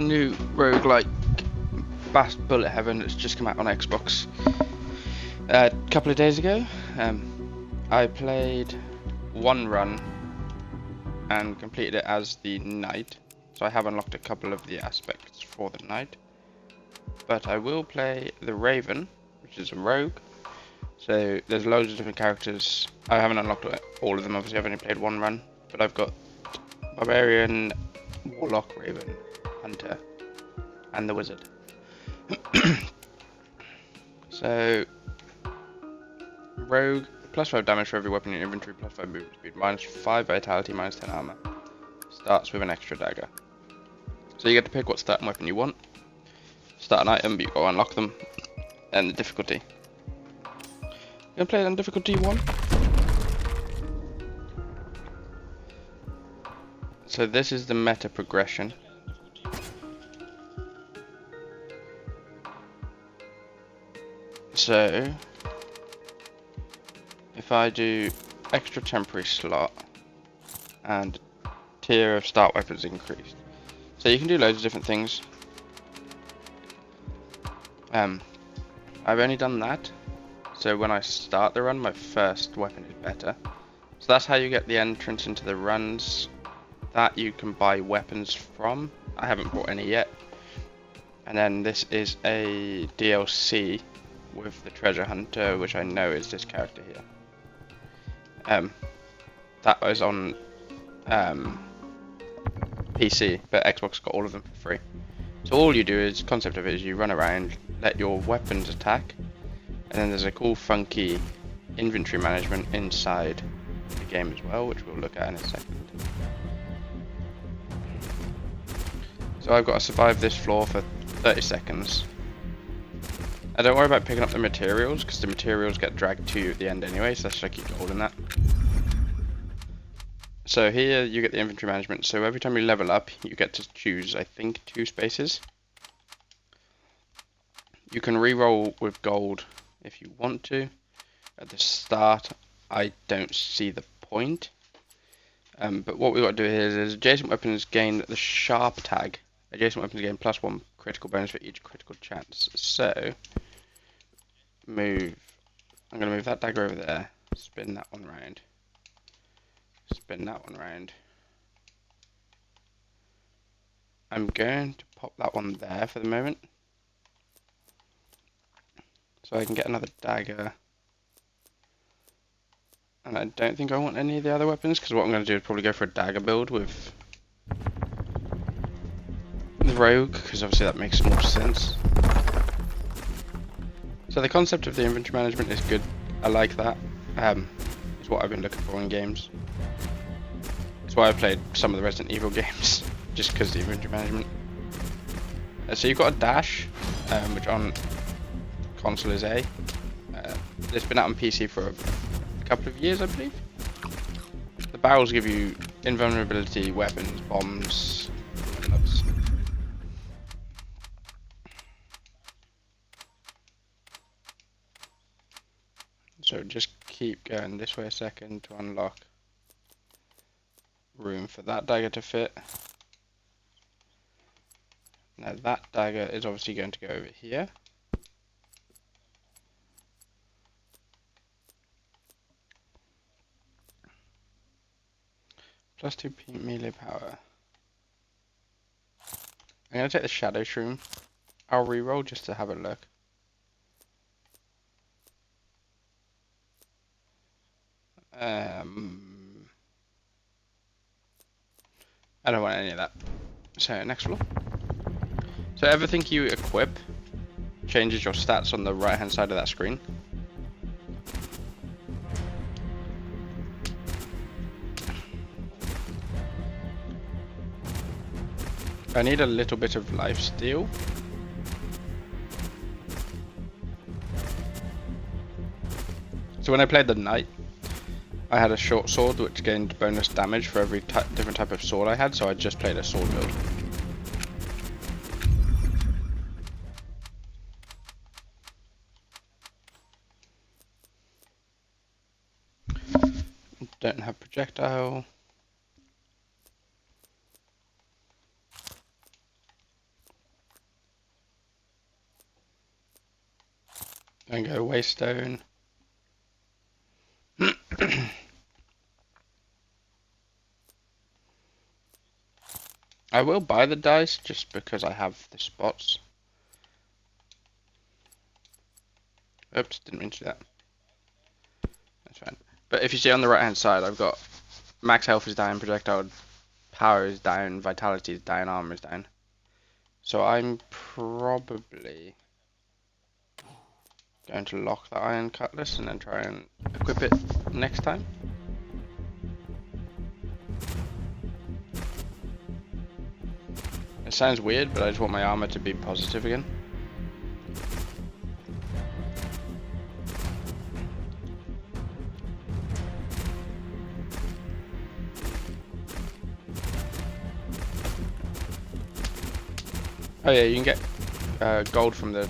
new roguelike Bullet Heaven that's just come out on Xbox a couple of days ago. I played one run and completed it as the knight, so I have unlocked a couple of the aspects for the knight. But I will play the Raven, which is a rogue. So there's loads of different characters. I haven't unlocked all of them, obviously I've only played one run, but I've got Barbarian, Warlock, Raven, Hunter, and the Wizard. So, Rogue, plus 5 damage for every weapon in your inventory, plus 5 movement speed, minus 5 vitality, minus 10 armor. Starts with an extra dagger. So you get to pick what starting weapon you want. Start an item, but you've got to unlock them. And the difficulty. You gonna play it on difficulty 1? So this is the meta progression. So, if I do extra temporary slot and tier of start weapons increased. So you can do loads of different things. I've only done that. So when I start the run, my first weapon is better. So that's how you get the entrance into the runs that you can buy weapons from. I haven't bought any yet. And then this is a DLC with the treasure hunter, which I know is this character here. That was on PC, but Xbox got all of them for free. So all you do is, concept of it is you run around, let your weapons attack, and then there's a cool funky inventory management inside the game as well, which we'll look at in a second. So I've got to survive this floor for 30 seconds. And don't worry about picking up the materials, because the materials get dragged to you at the end anyway, so that's like keep holding that. So here you get the inventory management, so every time you level up, you get to choose, I think, 2 spaces. You can re-roll with gold if you want to. At the start, I don't see the point. But what we've got to do here is adjacent weapons gain the sharp tag. Adjacent weapons gain +1 critical bonus for each critical chance. So, I'm going to move that dagger over there, spin that one round. Spin that one round. I'm going to pop that one there for the moment. So I can get another dagger. And I don't think I want any of the other weapons, because what I'm going to do is probably go for a dagger build with the rogue, because obviously that makes more sense. So the concept of the inventory management is good. I like that. It's what I've been looking for in games. That's why I played some of the Resident Evil games, just because of the inventory management. So you've got a dash, which on console is A. It's been out on PC for a couple of years, I believe. The barrels give you invulnerability, weapons, bombs, and others. So just keep going this way a second to unlock room for that dagger to fit. Now that dagger is obviously going to go over here. +2 melee power. I'm going to take the shadow shroom. I'll reroll just to have a look. I don't want any of that. So next floor. So everything you equip changes your stats on the right hand side of that screen. I need a little bit of lifesteal. So when I played the knight, I had a short sword which gained bonus damage for every different type of sword I had, so I just played a sword build. Don't have projectile. And go Waystone. I will buy the dice just because I have the spots. Oops, didn't mean to do that. That's fine. But if you see on the right hand side, I've got max health is down, projectile power is down, vitality is down, armor is down. So I'm probably going to lock the iron cutlass and then try and equip it next time. It sounds weird, but I just want my armor to be positive again. Oh yeah, you can get gold from the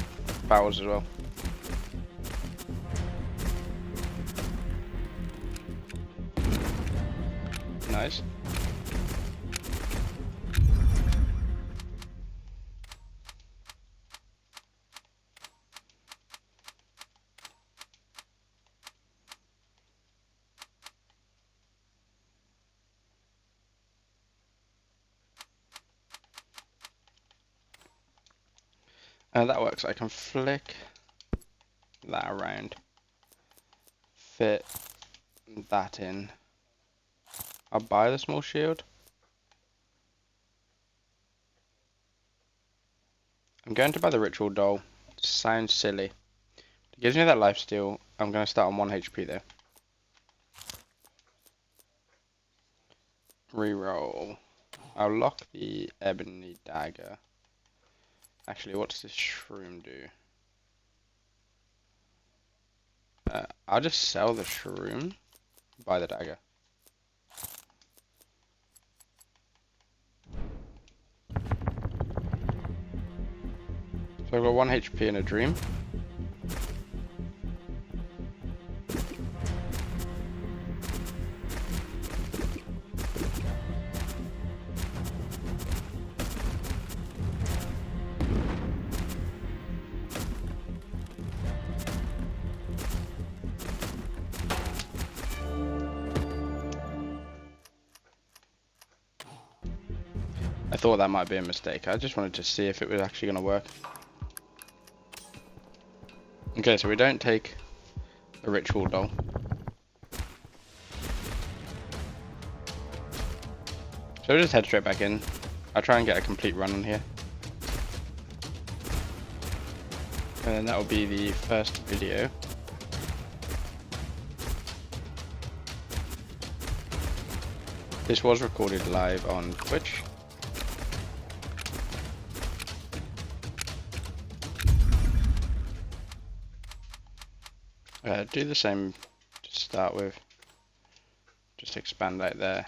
barrels as well. Nice. That works. I can flick that around, fit that in. I'll buy the small shield. I'm going to buy the ritual doll. Sounds silly. It gives me that life steal. I'm going to start on 1 HP though. Reroll. I'll lock the ebony dagger. Actually, what's this shroom do? I'll just sell the shroom, buy the dagger. So I've got 1 HP and a dream. I thought that might be a mistake. I just wanted to see if it was actually going to work. Okay, so we don't take a ritual doll. So we'll just head straight back in. I'll try and get a complete run on here. And then that will be the first video. This was recorded live on Twitch. Do the same to start with. Just expand out there.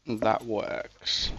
That works.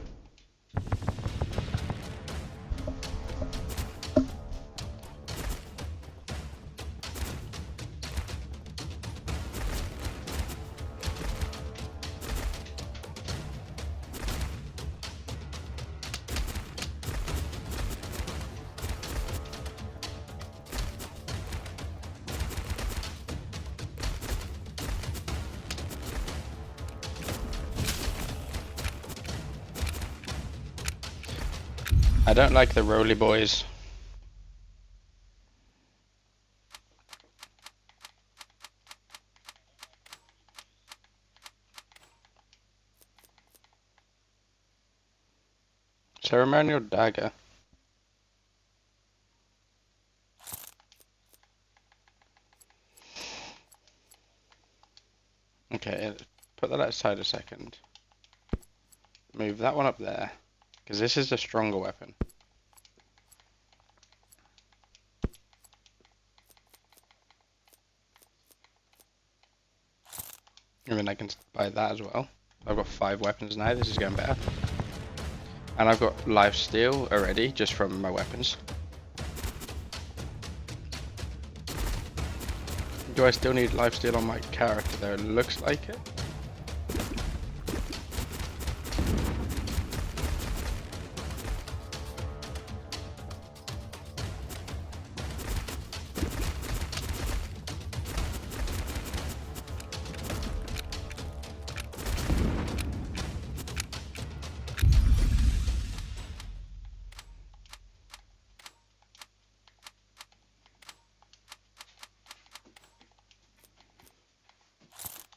I don't like the roly boys. Ceremonial dagger. Okay, put that outside a second. Move that one up there, because this is the stronger weapon. I mean, I can buy that as well. I've got 5 weapons now, this is going better. And I've got lifesteal already, just from my weapons. Do I still need lifesteal on my character though? It looks like it.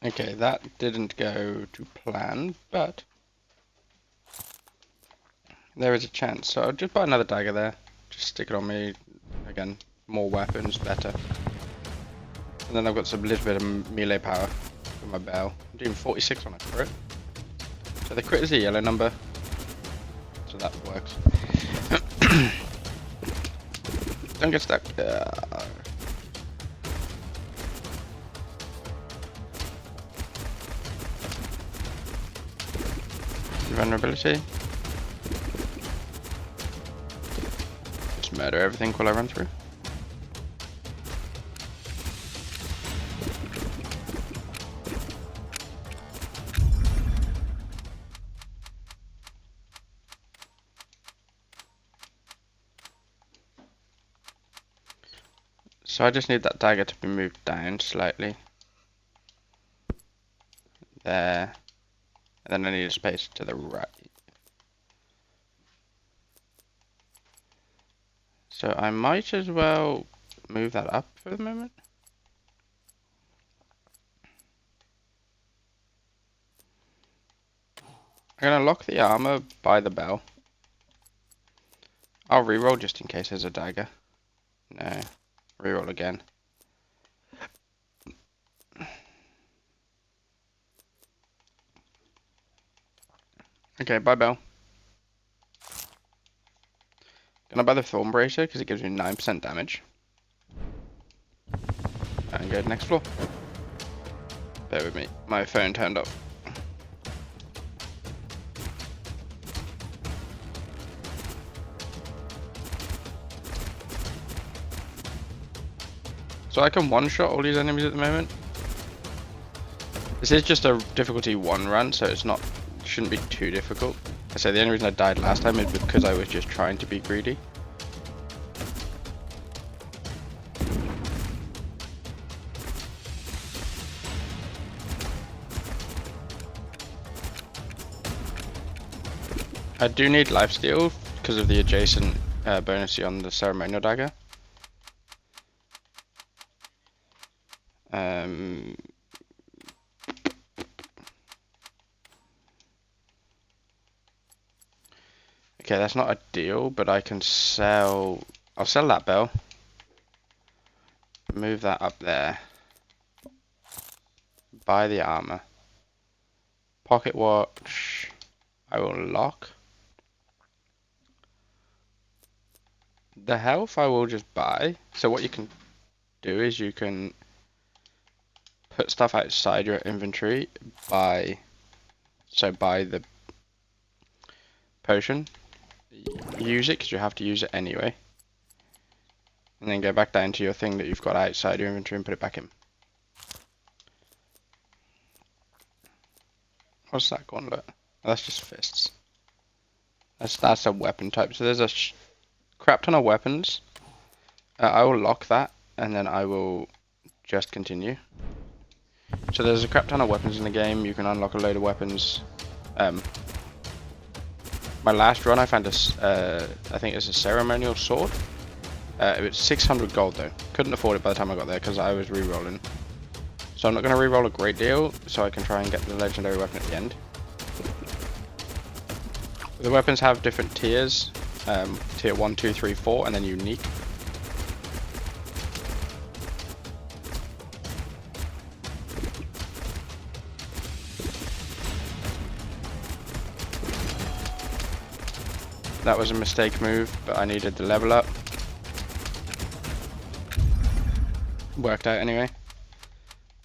Okay, that didn't go to plan, but there is a chance. So I'll just buy another dagger there. Just stick it on me. Again, more weapons, better. And then I've got some little bit of melee power with my bell. I'm doing 46 on a crit. So the crit is a yellow number. So that works. Don't get stuck. Vulnerability. Just murder everything while I run through. So I just need that dagger to be moved down slightly. There. And then I need a space to the right. So I might as well move that up for the moment. I'm gonna lock the armor by the bell. I'll reroll just in case there's a dagger. No. Reroll again. Okay, bye bell. Gonna buy the Thorn Bracer because it gives me 9% damage. And go to the next floor. Bear with me, my phone turned off. So I can one-shot all these enemies at the moment. This is just a difficulty 1 run, so it's not, shouldn't be too difficult. I say the only reason I died last time is because I was just trying to be greedy. I do need lifesteal because of the adjacent bonus on the ceremonial dagger. Okay, that's not ideal, but I can sell. I'll sell that bell. Move that up there. Buy the armor. Pocket watch. I will lock. The health I will just buy. So what you can do is you can put stuff outside your inventory by the potion. Use it because you have to use it anyway. And then go back down to your thing that you've got outside your inventory and put it back in. What's that gauntlet? Oh, that's just fists. That's a weapon type. So there's a crap ton of weapons. I will lock that and then I will just continue. So there's a crap ton of weapons in the game. You can unlock a load of weapons. My last run I found I think it's a ceremonial sword. It was 600 gold though. Couldn't afford it by the time I got there because I was re-rolling. So I'm not going to re-roll a great deal so I can try and get the legendary weapon at the end. The weapons have different tiers. Tier 1, 2, 3, 4 and then unique. That was a mistake move, but I needed the level up. Worked out anyway.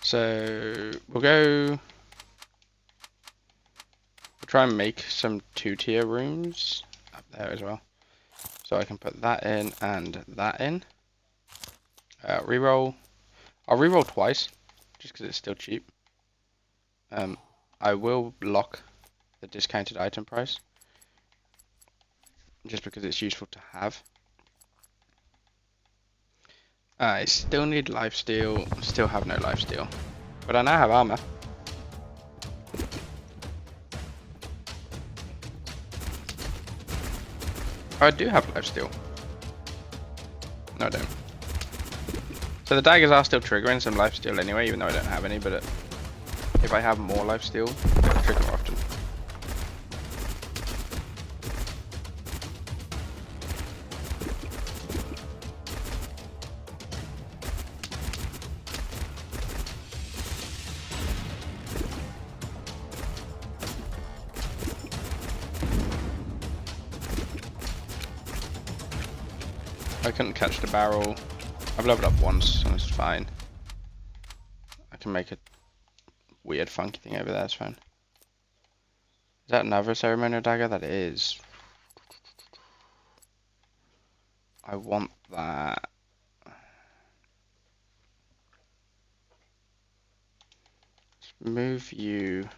So we'll go try and make some 2-tier rooms up there as well. So I can put that in and that in. Reroll. I'll reroll twice, just because it's still cheap. I will lock the discounted item price, just because it's useful to have. I still need lifesteal, still have no lifesteal. But I now have armor. I do have lifesteal. No, I don't. So the daggers are still triggering some lifesteal anyway, even though I don't have any, but if I have more lifesteal, it'll trigger more often. I couldn't catch the barrel. I've leveled up once, so it's fine. I can make a weird funky thing over there, it's fine. Is that another ceremonial dagger? That is. I want that. Let's move you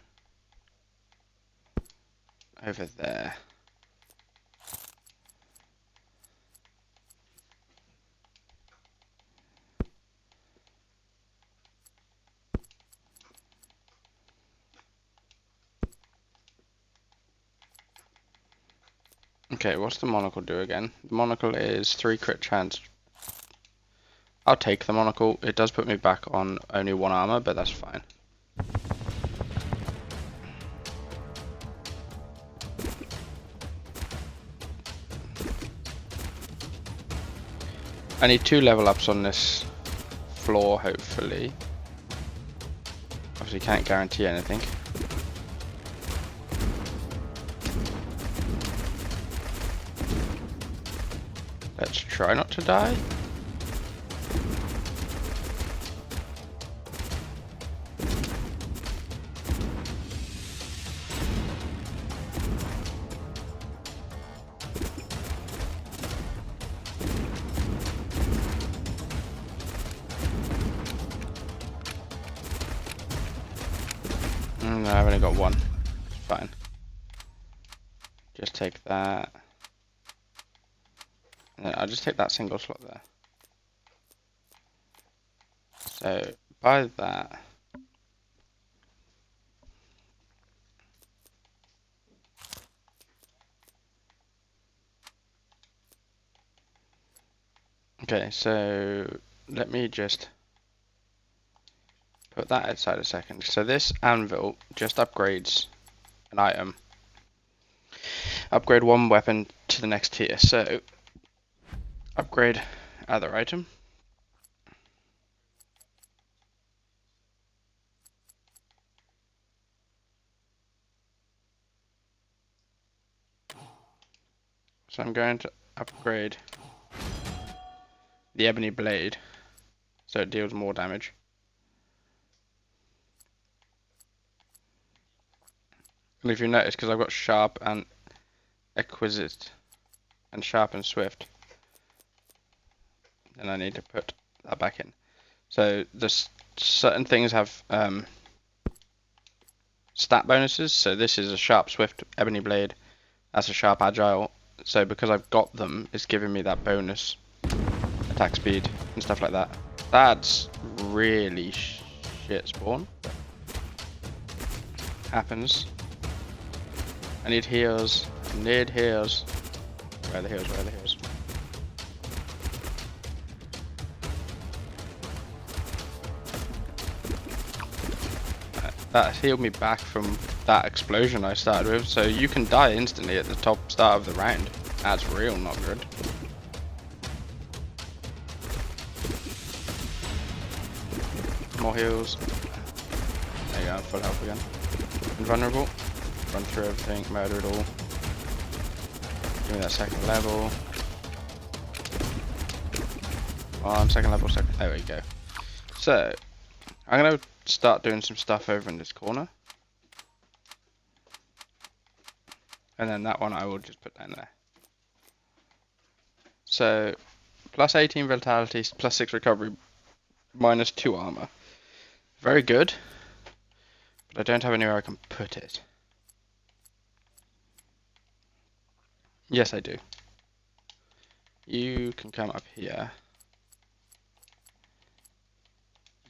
over there. Okay, what's the monocle do again? The monocle is 3 crit chance. I'll take the monocle. It does put me back on only 1 armor, but that's fine. I need 2 level ups on this floor, hopefully. Obviously can't guarantee anything. Let's try not to die. No, I've only got 1. It's fine. Just take that. And then I'll just take that single slot there. So, buy that. Okay, so let me just put that aside a second. So this anvil just upgrades an item. Upgrade 1 weapon to the next tier. So upgrade other item. So I'm going to upgrade the ebony blade, so it deals more damage. And if you notice, because I've got sharp and exquisite and sharp and swift, then I need to put that back in. So there's certain things have stat bonuses. So this is a sharp, swift, ebony blade. That's a sharp, agile. So because I've got them, it's giving me that bonus attack speed and stuff like that. That's really shit spawn. Happens. I need heals. I need heals. Where are the heals? Where are the heals? That healed me back from that explosion I started with, so you can die instantly at the top start of the round. That's real not good. More heals. There you go, full health again. Invulnerable. Run through everything, murder it all. Give me that second level. On second level, there we go. So, I'm going to start doing some stuff over in this corner. And then that one I will just put down there. So, plus 18 vitality, plus 6 recovery, minus 2 armor. Very good. But I don't have anywhere I can put it. Yes, I do. You can come up here.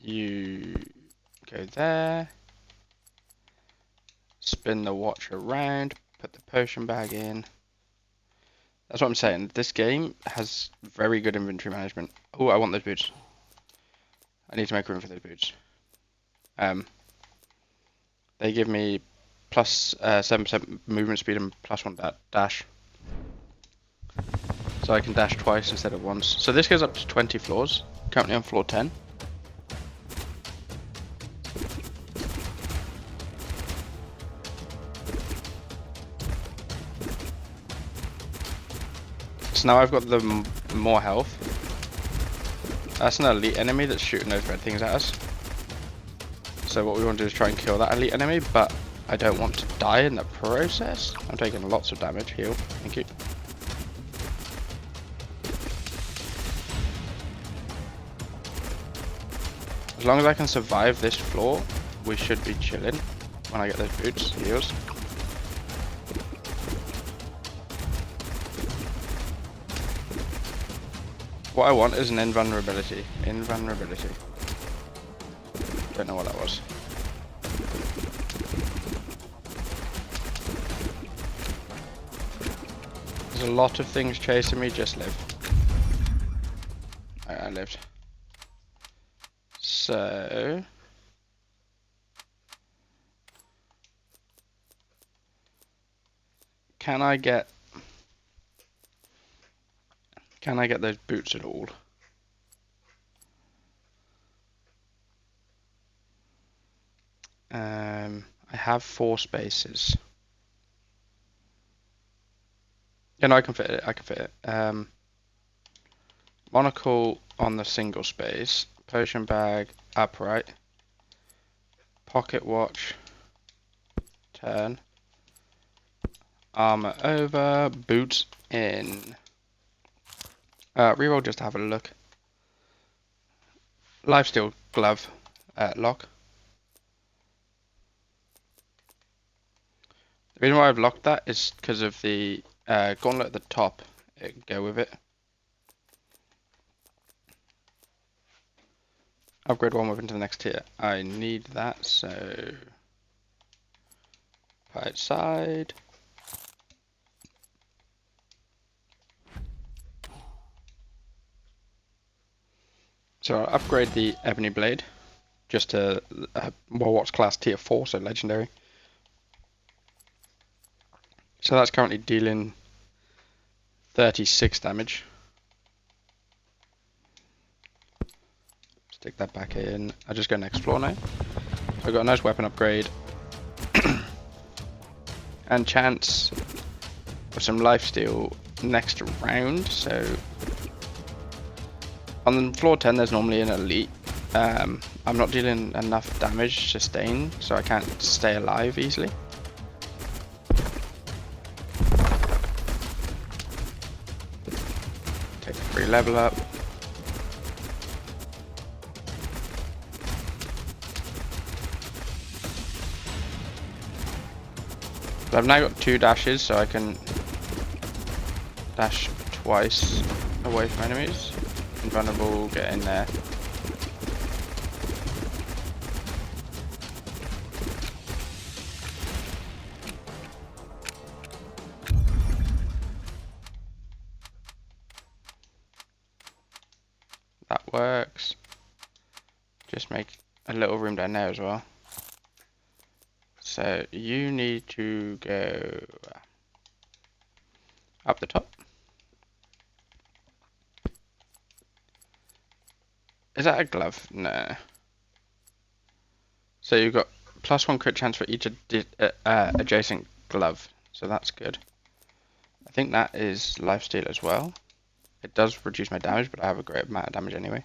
You go there. Spin the watch around. Put the potion bag in. That's what I'm saying. This game has very good inventory management. Oh, I want those boots. I need to make room for those boots. They give me plus 7% movement speed and plus 1 dash. So I can dash twice instead of once. So this goes up to 20 floors. Currently on floor 10. So now I've got the more health. That's an elite enemy that's shooting those red things at us. So what we want to do is try and kill that elite enemy, but I don't want to die in the process. I'm taking lots of damage. Heal. Thank you. As long as I can survive this floor, we should be chilling when I get those boots. Heals. What I want is an invulnerability. Invulnerability. Don't know what that was. There's a lot of things chasing me. Just live. I lived. So can I get those boots at all? I have 4 spaces. Yeah, no, I can fit it. I can fit it. Monocle on the single space. Potion bag upright. Pocket watch. Turn. Armor over. Boots in. Reroll just to have a look. Lifesteal glove. Lock. The reason why I've locked that is because of the gauntlet at the top. It can go with it. Upgrade 1 weapon to the next tier. I need that, so right side. So I'll upgrade the ebony blade just to Warwatch class tier 4, so legendary. So that's currently dealing 36 damage. Stick that back in. I'll just go next floor now. I've got a nice weapon upgrade. And chance of some lifesteal next round. So on floor 10 there's normally an elite. I'm not dealing enough damage sustain, so I can't stay alive easily. Take the free level up. So I've now got 2 dashes, so I can dash twice away from enemies. Invulnerable, get in there. That works. Just make a little room down there as well. So you need to go up the top. Is that a glove? No. So you've got +1 crit chance for each adjacent glove. So that's good. I think that is lifesteal as well. It does reduce my damage, but I have a great amount of damage anyway.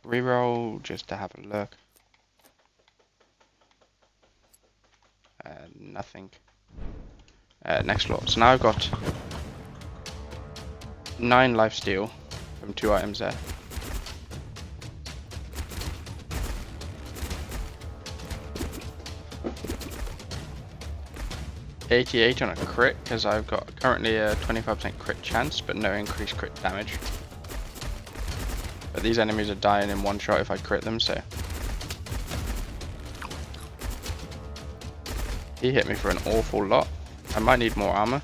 Reroll just to have a look. Nothing. next floor. So now I've got 9 life steal from 2 items there. $88 on a crit because I've got currently a 25% crit chance but no increased crit damage. But these enemies are dying in one shot if I crit them, so. He hit me for an awful lot. I might need more armor.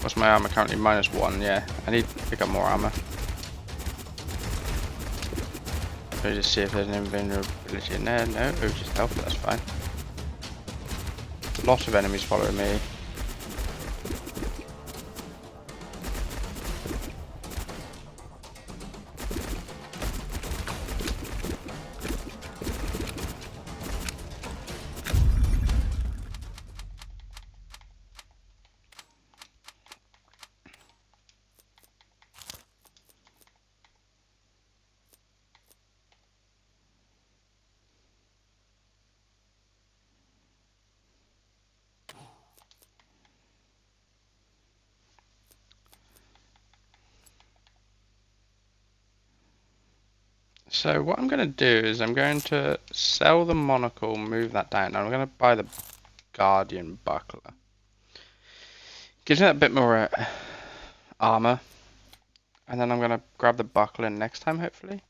What's my armor currently? -1, yeah. I need to pick up more armor. Let me just see if there's an invulnerability in there. No, it was just health, that's fine. Lots of enemies following me. So what I'm going to do is I'm going to sell the monocle, move that down, and I'm going to buy the Guardian Buckler. Gives me that bit more armor, and then I'm going to grab the Buckler next time, hopefully.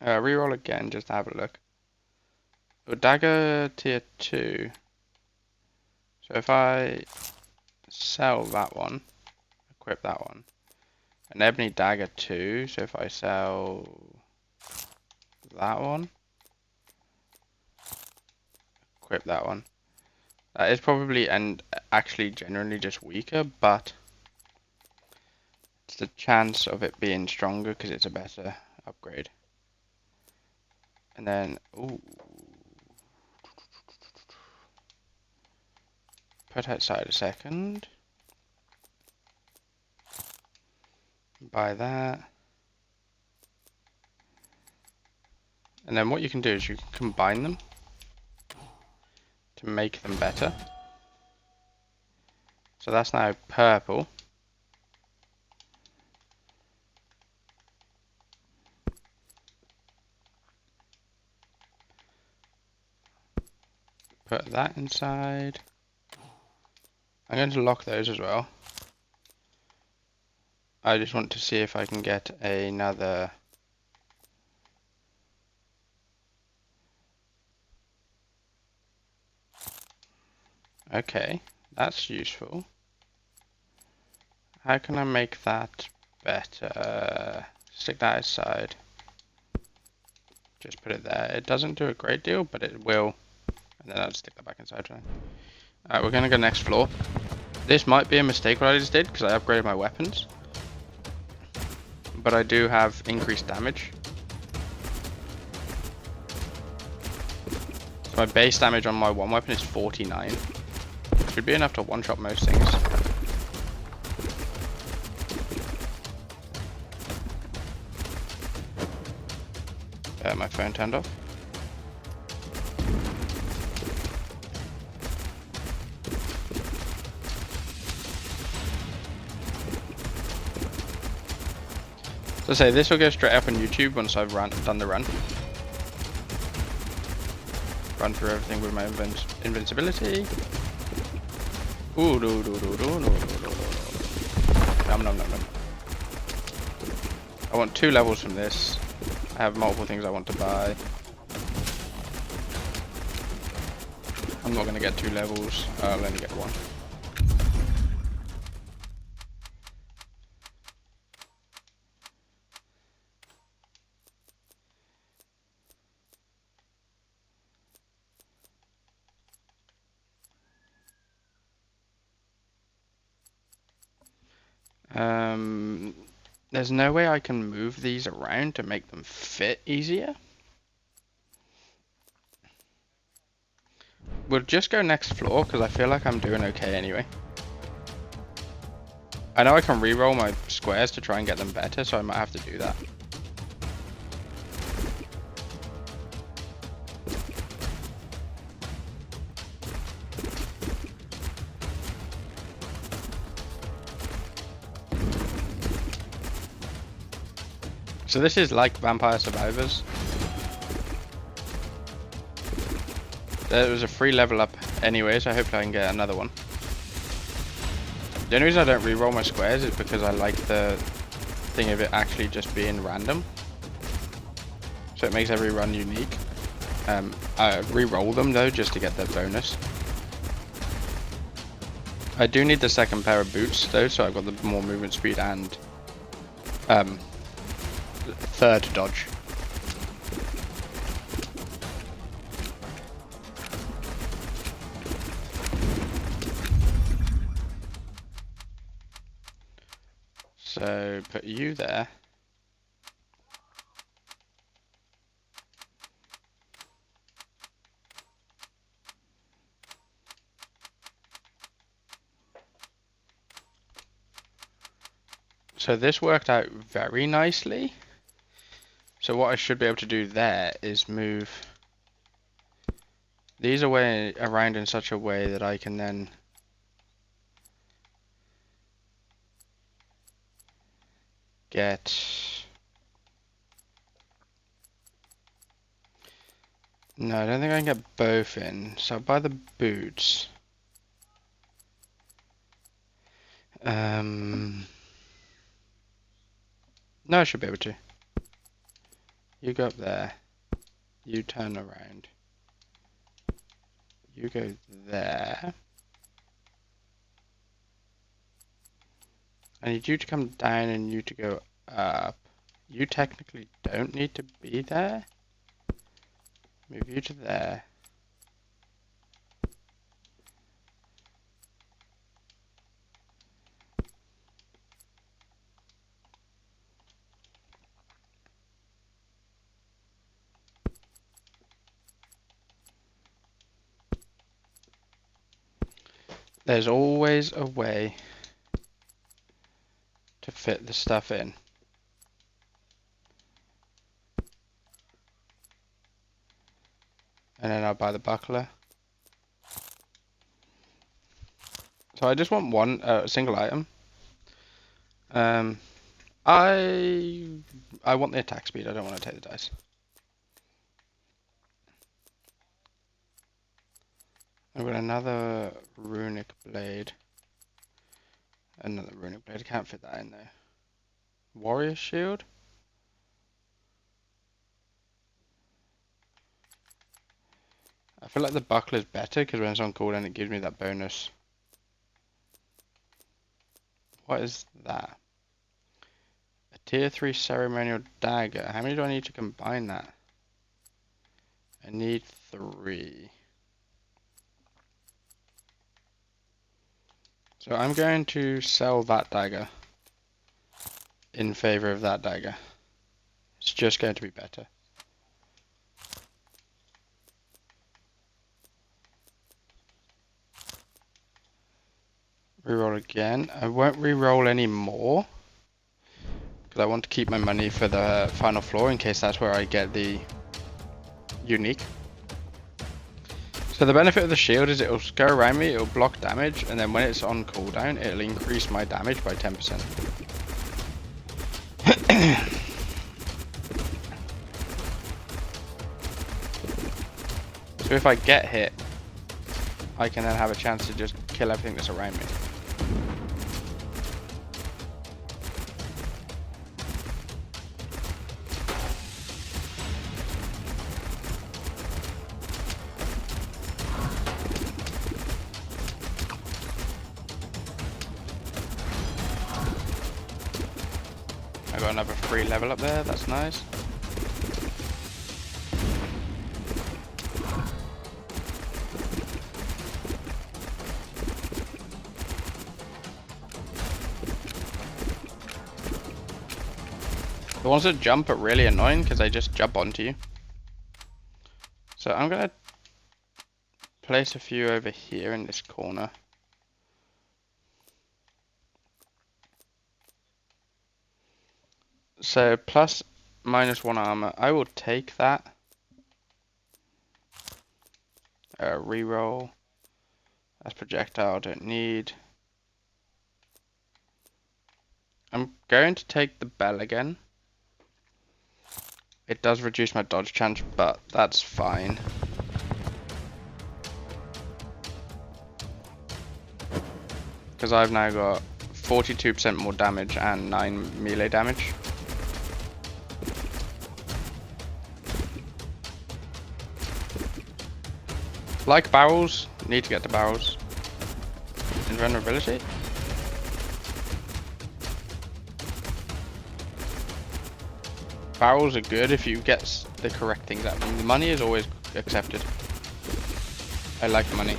Reroll again, just to have a look. Oh, Dagger tier 2. So if I sell that one, equip that one. An Ebony Dagger 2, so if I sell that one, equip that one. That is probably, and actually generally just weaker, but it's the chance of it being stronger because it's a better upgrade. And then, ooh. Put outside a second. Buy that. And then what you can do is you can combine them to make them better. So that's now purple. Put that inside. I'm going to lock those as well. I just want to see if I can get another. Okay, that's useful. How can I make that better? Stick that aside. Just put it there. It doesn't do a great deal, but it will. And then I'll stick that back inside. Alright, we're going to go next floor. This might be a mistake what I just did, because I upgraded my weapons. But I do have increased damage. So my base damage on my one weapon is 49. Should be enough to one-shot most things. My phone turned off. So say this will go straight up on YouTube once I've done the run. Run through everything with my invincibility. Ooh, no. Nom. I want 2 levels from this. I have multiple things I want to buy. I'm not going to get 2 levels. I'll only get 1. There's no way I can move these around to make them fit easier. We'll just go next floor because I feel like I'm doing okay anyway. I know I can re-roll my squares to try and get them better, so I might have to do that. So this is like Vampire Survivors. There was a free level up anyway, so hopefully I can get another one. The only reason I don't re-roll my squares is because I like the thing of it actually just being random. So it makes every run unique. I re-roll them though just to get the bonus. I do need the second pair of boots though, so I've got the more movement speed and third dodge. So put you there. So this worked out very nicely. So what I should be able to do there is move these away around in such a way that I can then get... No, I don't think I can get both in. So I'll buy the boots. No, I should be able to. You go up there. You turn around. You go there. I need you to come down and you to go up. You technically don't need to be there. Move you to there. There's always a way to fit the stuff in. And then I'll buy the buckler. So I just want one single item. I want the attack speed. I don't want to take the dice. I've got another runic blade. Another runic blade. I can't fit that in there. Warrior shield. I feel like the buckler is better because when it's on cooldown it gives me that bonus. What is that? A tier 3 ceremonial dagger. How many do I need to combine that? I need 3. So I'm going to sell that dagger in favor of that dagger. It's just going to be better. Reroll again. I won't reroll any more because I want to keep my money for the final floor in case that's where I get the unique. So the benefit of the shield is it'll go around me, it'll block damage, and then when it's on cooldown, it'll increase my damage by 10%. So if I get hit, I can then have a chance to just kill everything that's around me. I got another free level up there, that's nice. The ones that jump are really annoying because they just jump onto you. So I'm going to place a few over here in this corner. So plus -1 armor, I will take that. Reroll. That's projectile, don't need. I'm going to take the bell again. It does reduce my dodge chance, but that's fine. Because I've now got 42% more damage and 9 melee damage. Like barrels, need to get to barrels. Invulnerability? Barrels are good if you get the correct things out of them. The money is always accepted. I like money.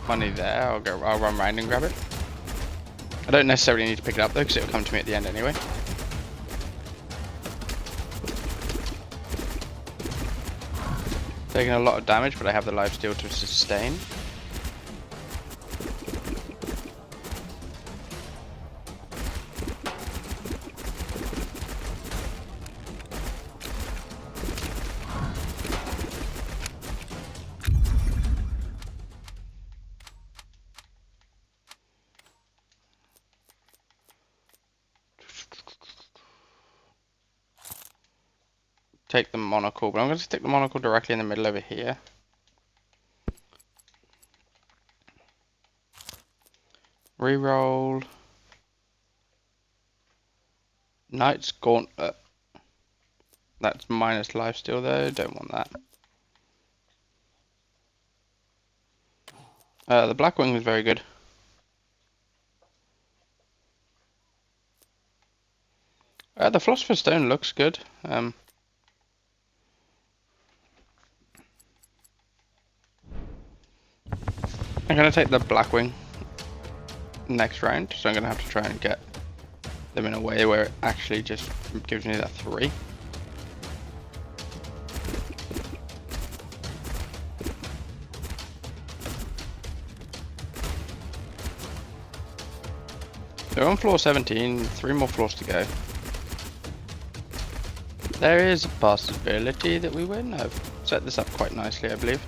Money there, I'll run around and grab it. I don't necessarily need to pick it up though, because it'll come to me at the end anyway. Taking a lot of damage, but I have the lifesteal to sustain. Take the monocle, but I'm going to stick the monocle directly in the middle over here. Reroll. Knight's Gauntlet. That's minus lifesteal though, don't want that. The Blackwing is very good. The Philosopher's Stone looks good. I'm going to take the Blackwing next round, so I'm going to have to try and get them in a way where it actually just gives me that 3. So on floor 17, 3 more floors to go. There is a possibility that we win. I've set this up quite nicely, I believe.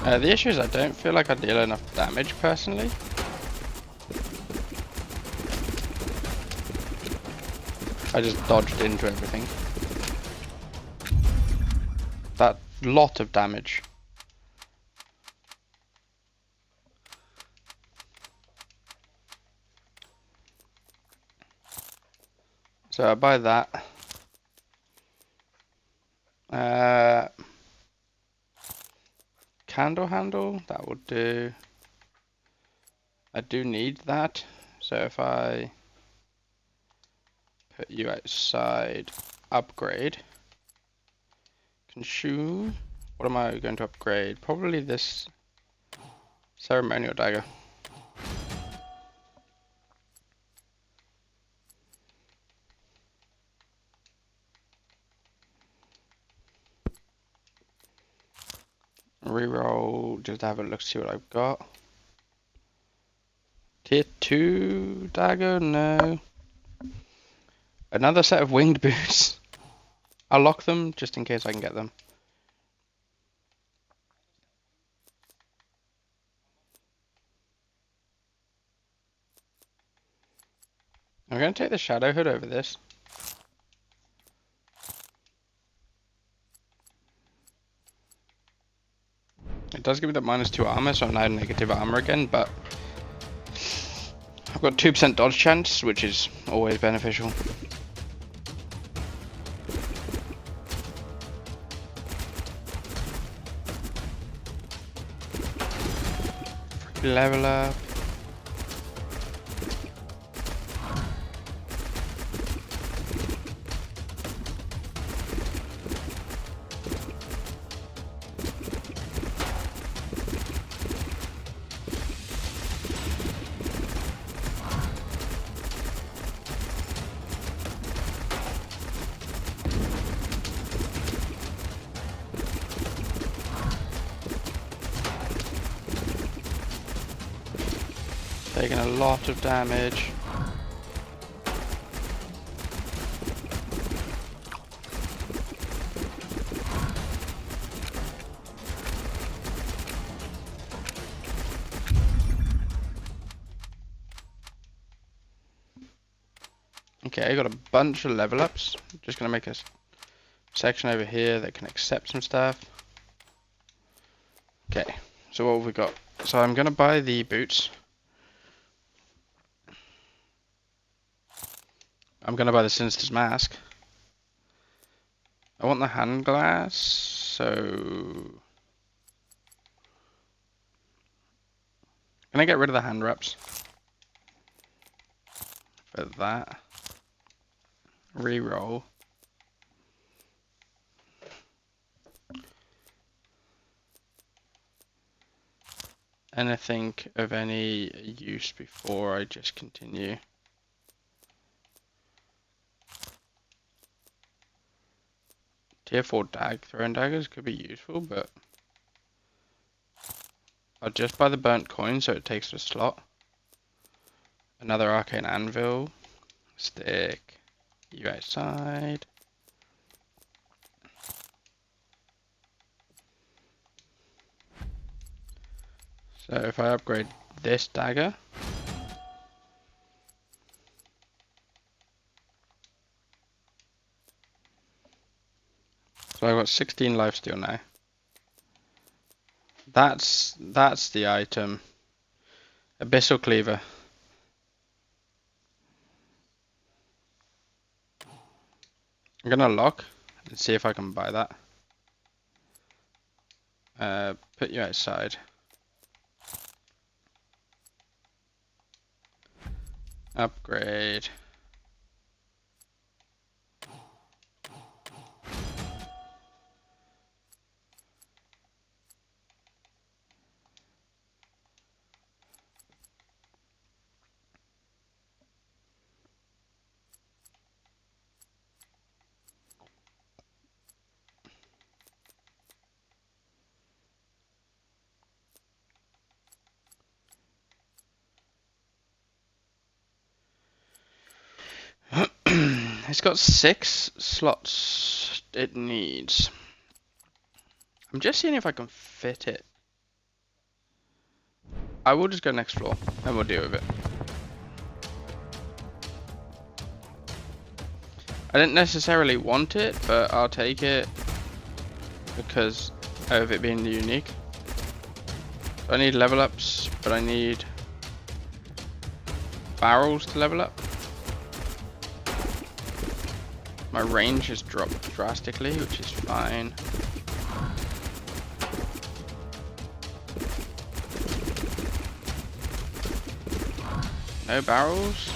The issue is I don't feel like I deal enough damage personally. I just dodged into everything. That lot of damage. So I buy that. Candle handle, that would do. I do need that, so if I put you outside, upgrade, consume, what am I going to upgrade? Probably this ceremonial dagger. Reroll, just have a look, see what I've got. Tier 2 dagger, no. Another set of winged boots. I'll lock them just in case I can get them. I'm going to take the shadow hood over this. It does give me that -2 armor, so I'm now negative armor again, but I've got 2% dodge chance, which is always beneficial. Level up. Taking a lot of damage. Okay, I got a bunch of level ups. Just gonna make a section over here that can accept some stuff. Okay, so what have we got? So I'm gonna buy the boots. I'm gonna buy the Sinister's mask. I want the hand glass, so can I get rid of the hand wraps for that? Reroll. Anything of any use before I just continue? Tier 4 throwing daggers could be useful, but I'll just buy the burnt coin so it takes the slot. Another arcane anvil. Stick you outside. So if I upgrade this dagger, so I've got 16 lifesteal now. That's the item. Abyssal Cleaver. I'm gonna lock and see if I can buy that. Put you outside. Upgrade. It's got 6 slots it needs. I'm just seeing if I can fit it. I will just go next floor and we'll deal with it. I didn't necessarily want it, but I'll take it because of it being unique. So I need level ups, but I need barrels to level up. My range has dropped drastically, which is fine. No barrels.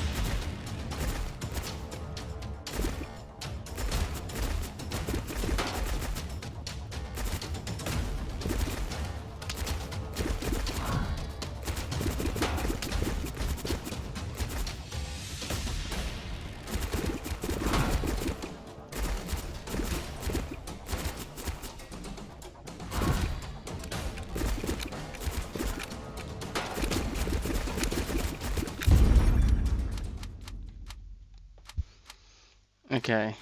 Okay,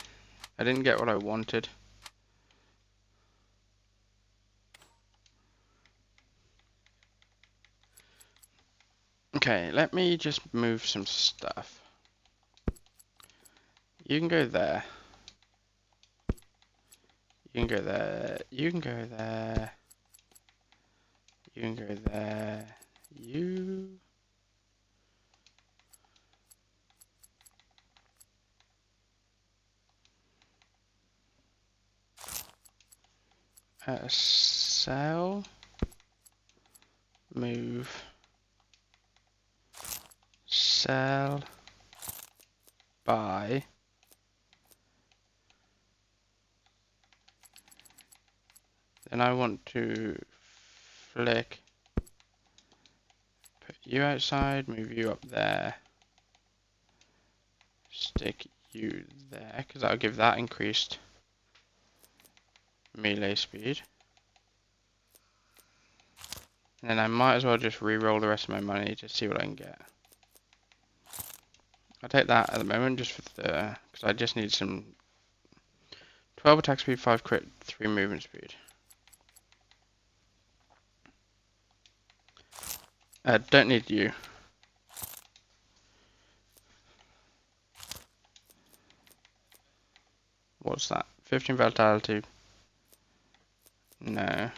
I didn't get what I wanted. Okay, let me just move some stuff. You can go there. You can go there. You can go there. You can go there. You. Sell. Move. Sell. Buy. Then I want to flick. Put you outside, move you up there. Stick you there, because I'll give that increased melee speed. And then I might as well just re-roll the rest of my money to see what I can get. I'll take that at the moment just for the, because I just need some 12 attack speed, 5 crit, 3 movement speed. Don't need you. What's that? 15 vitality. No.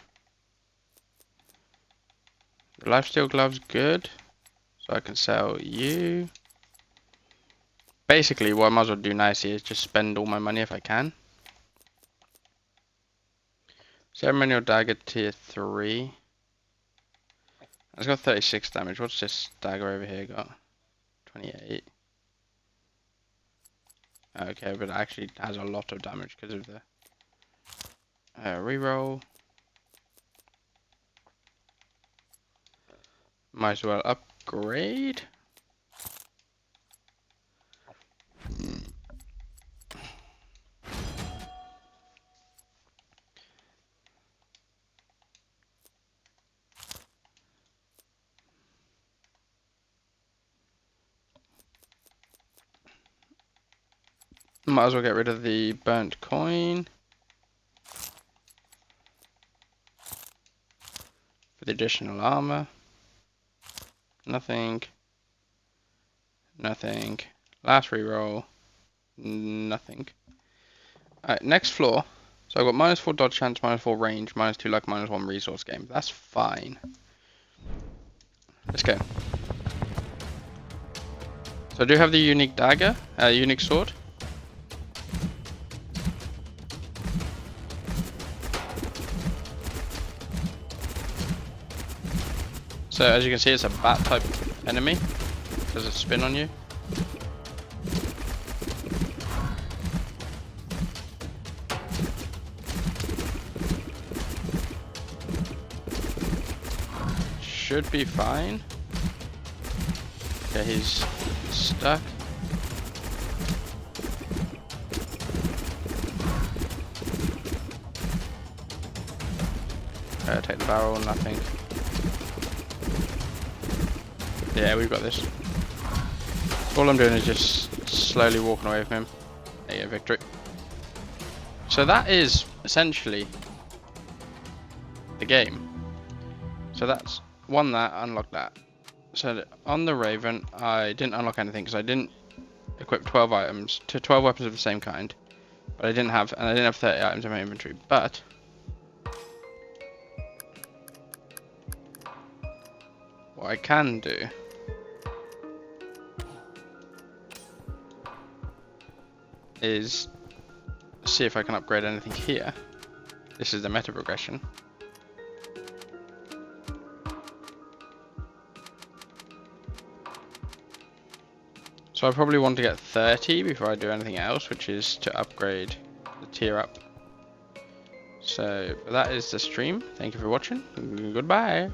The lifesteal glove's good, so I can sell you. Basically, what I might as well do nicely is just spend all my money if I can. Ceremonial dagger tier 3. It's got 36 damage. What's this dagger over here got? 28. Okay, but it actually has a lot of damage because of the reroll. Might as well upgrade. Might as well get rid of the burnt coin for the additional armor. Nothing. Nothing. Last reroll. Nothing. Alright, next floor. So I've got -4 dodge chance, -4 range, -2 luck, -1 resource game. That's fine. Let's go. So I do have the unique dagger, unique sword. So as you can see, it's a bat type enemy. Does it spin on you? Should be fine. Okay, he's stuck. Take the barrel, nothing. Yeah, we've got this. All I'm doing is just slowly walking away from him. There you go, victory. So that is essentially the game. So that's won that, unlocked that. So on the Raven, I didn't unlock anything because I didn't equip 12 items to 12 weapons of the same kind. But I didn't have 30 items in my inventory. But what I can do is see if I can upgrade anything here. This is the meta progression. So I probably want to get 30 before I do anything else, which is to upgrade the tier up. So that is the stream. Thank you for watching. Goodbye.